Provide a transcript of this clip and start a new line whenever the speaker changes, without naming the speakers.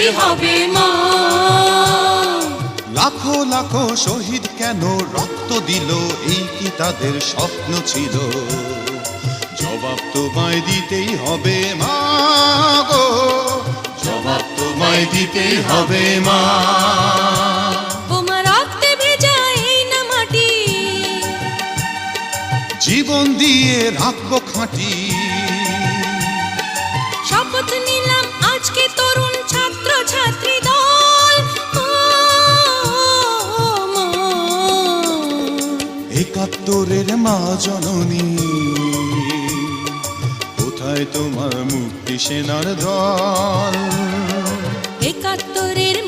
দিতেই হবে মা।
লাখো লাখো শহীদ কেন রক্ত দিল, এই কি তাদের স্বপ্ন ছিল? জবাব তোমায় দিতেই হবে মা গো, জবাব তোমায় দিতেই হবে মা।
তোমার রক্তে ভেজা এই না মাটি,
জীবন দিয়ে রাখবো খাঁটি।
শপথ নিলাম আজকে তরুণ ছাত্র ছাত্রী দল, মা।
৭১-এর মা জননী, কোথায় তোমার মুক্তি সেনার দল?
৭১-এর